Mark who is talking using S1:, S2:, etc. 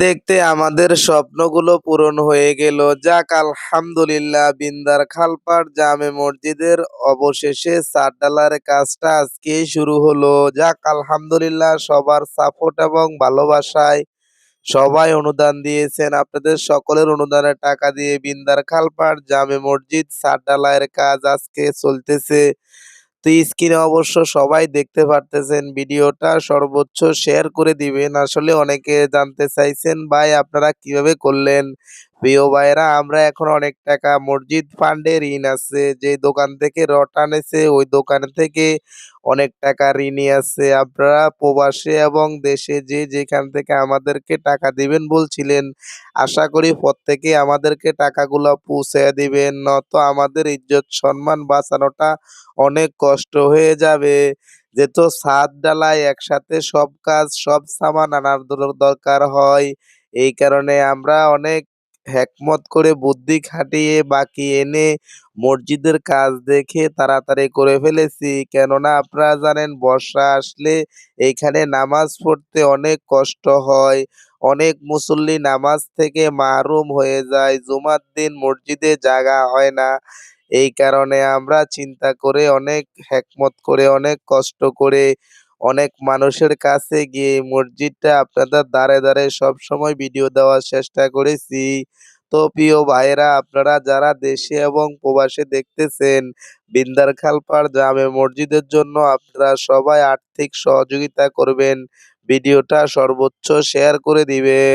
S1: দেখতে আমাদের স্বপ্নগুলো পূরণ হয়ে গেল। যাক আলহামদুলিল্লাহ, বিন্দার খালপাড় জামে মসজিদের অবশেষে ছাদ ঢালাইয়ের কাজটা আজকেই শুরু হলো। যাক আলহামদুলিল্লাহ, সবার সাপোর্ট এবং ভালোবাসায় সবাই অনুদান দিয়েছেন। আপনাদের সকলের অনুদানের টাকা দিয়ে বিন্দার খালপাড় জামে মসজিদ ছাদ ঢালাইয়ের কাজ আজকে চলতেছে। তো স্ক্রিনে অবশ্য সবাই দেখতে পারতেছেন, ভিডিওটা সর্বোচ্চ শেয়ার করে দিবেন। আসলে অনেকে জানতে চাইছেন, ভাই আপনারা কিভাবে করলেন? প্রিয় ভাইয়েরা, আমরা এখন অনেক টাকা মসজিদ ফান্ডে ঋণ আছে, যে দোকান থেকে রড আনেছে ওই দোকান থেকে অনেক টাকা ঋণী আছে। আপনারা প্রবাসে এবং দেশে যে যেখান থেকে আমাদেরকে টাকা দিবেন বলছিলেন, আশা করি প্রত্যেকে আমাদেরকে টাকাগুলো পৌঁছে দিবেন, নয়তো আমাদের ইজ্জত সম্মান বাঁচানোটা অনেক কষ্ট হয়ে যাবে। যেহেতু ছাদ ঢালাই একসাথে সব কাজ সব সামান আনার দরকার হয়। এই কারণে আমরা অনেক হেকমত করে বুদ্ধি খাটিয়ে বাকি এনে মসজিদের কাজ দেখে তাড়াতাড়ি করে ফেলেছি। কেননা আপনারা জানেন, বর্ষা আসলে এইখানে নামাজ পড়তে অনেক কষ্ট হয়। অনেক মুসল্লি নামাজ থেকে মাহরুম হয়ে যায়। জুমার দিন মসজিদে জায়গা হয় না। এই কারণে আমরা চিন্তা করে অনেক হেকমত করে অনেক কষ্ট করে অনেক মানুষের কাছে গিয়ে এই মসজিদটা আপনাদের দ্বারে দ্বারে সবসময় ভিডিও দেওয়ার চেষ্টা করেছি। তো প্রিয় ভাইয়েরা, আপনারা যারা দেশে এবং প্রবাসে দেখতেছেন, বিন্দার খালপাড় জামে মসজিদের জন্য আপনারা সবাই আর্থিক সহযোগিতা করবেন, ভিডিওটা সর্বোচ্চ শেয়ার করে দিবেন।